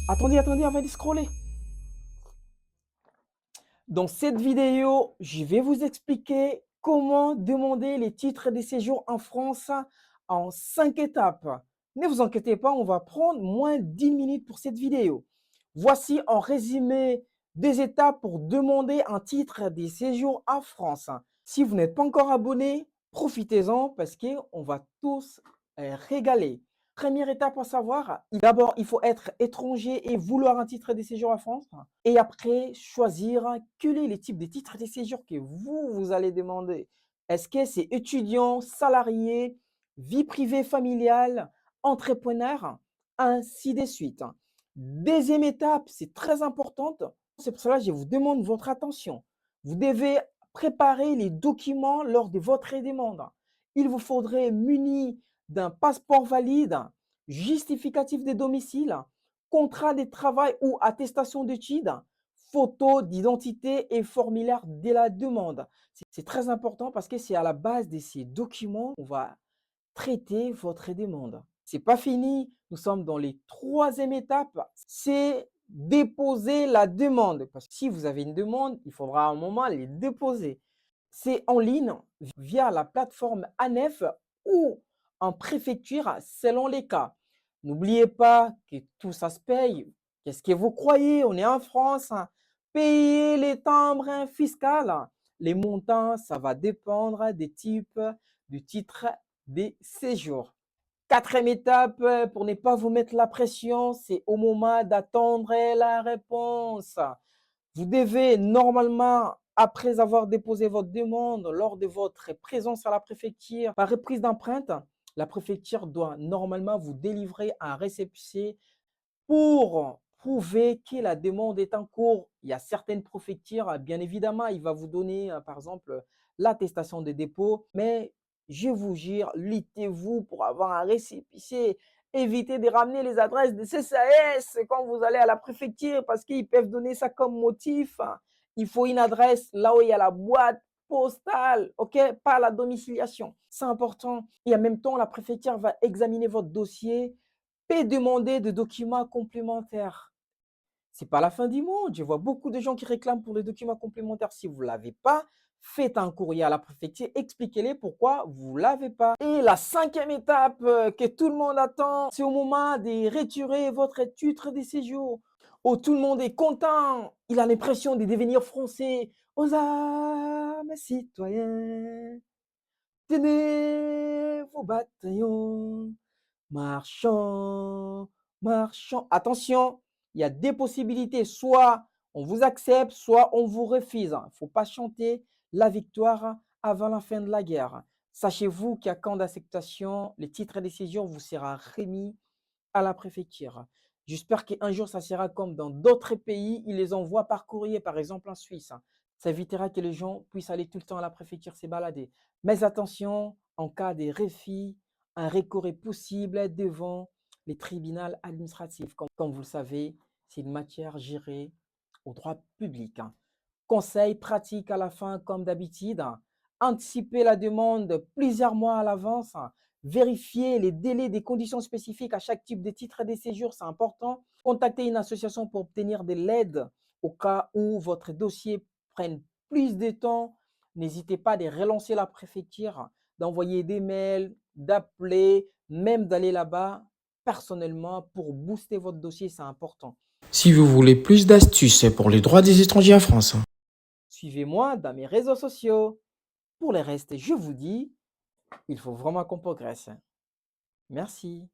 Attendez, attendez avant de scroller. Dans cette vidéo, je vais vous expliquer comment demander les titres de séjour en France en 5 étapes. Ne vous inquiétez pas, on va prendre moins 10 minutes pour cette vidéo. Voici en résumé des étapes pour demander un titre de séjour en France. Si vous n'êtes pas encore abonné, profitez-en parce qu'on va tous régaler. Première étape à savoir, d'abord, il faut être étranger et vouloir un titre de séjour en France. Et après, choisir quel est le type de titre de séjour que vous allez demander. Est-ce que c'est étudiant, salarié, vie privée familiale, entrepreneur, ainsi de suite. Deuxième étape, c'est très importante. C'est pour cela que je vous demande votre attention. Vous devez préparer les documents lors de votre demande. Il vous faudrait muni d'un passeport valide, justificatif de domicile, contrat de travail ou attestation d'études, photo d'identité et formulaire de la demande. C'est très important parce que c'est à la base de ces documents qu'on va traiter votre demande. C'est pas fini, nous sommes dans les troisième étape, c'est déposer la demande. Parce que si vous avez une demande, il faudra à un moment les déposer. C'est en ligne via la plateforme ANEF ou en préfecture selon les cas. N'oubliez pas que tout ça se paye. Qu'est-ce que vous croyez? On est en France. Payez les timbres fiscaux. Les montants, ça va dépendre des types du titre de séjour. Quatrième étape, pour ne pas vous mettre la pression, c'est au moment d'attendre la réponse. Vous devez normalement, après avoir déposé votre demande, lors de votre présence à la préfecture, par reprise d'empreinte, la préfecture doit normalement vous délivrer un récépissé pour prouver que la demande est en cours. Il y a certaines préfectures, bien évidemment, il va vous donner, par exemple, l'attestation de dépôt, mais je vous jure, luttez-vous pour avoir un récépissé. Évitez de ramener les adresses de CCAS quand vous allez à la préfecture parce qu'ils peuvent donner ça comme motif. Il faut une adresse là où il y a la boîte postale, ok, pas la domiciliation. C'est important. Et en même temps, la préfecture va examiner votre dossier et demander des documents complémentaires. C'est pas la fin du monde. Je vois beaucoup de gens qui réclament pour les documents complémentaires. Si vous ne l'avez pas, faites un courrier à la préfecture, expliquez-les pourquoi vous ne l'avez pas. Et la cinquième étape que tout le monde attend, c'est au moment de retirer votre titre de séjour. Oh, tout le monde est content. Il a l'impression de devenir français. Aux armes citoyens, tenez vos bataillons. Marchand, marchand. Attention, il y a des possibilités. Soit on vous accepte, soit on vous refuse. Il ne faut pas chanter la victoire avant la fin de la guerre. Sachez-vous qu'à camp d'acceptation, les titres de séjour vous sera remis à la préfecture. J'espère qu'un jour, ça sera comme dans d'autres pays. Ils les envoient par courrier, par exemple en Suisse. Ça évitera que les gens puissent aller tout le temps à la préfecture se balader. Mais attention, en cas de refus, un recours est possible devant les tribunaux administratifs. Comme vous le savez, c'est une matière gérée au droit public. Conseil pratique à la fin, comme d'habitude, anticiper la demande plusieurs mois à l'avance, vérifier les délais des conditions spécifiques à chaque type de titre de séjour, c'est important. Contacter une association pour obtenir de l'aide au cas où votre dossier prenne plus de temps. N'hésitez pas à relancer la préfecture, d'envoyer des mails, d'appeler, même d'aller là-bas personnellement pour booster votre dossier, c'est important. Si vous voulez plus d'astuces pour les droits des étrangers en France, Suivez-moi dans mes réseaux sociaux. Pour le reste, je vous dis, il faut vraiment qu'on progresse. Merci.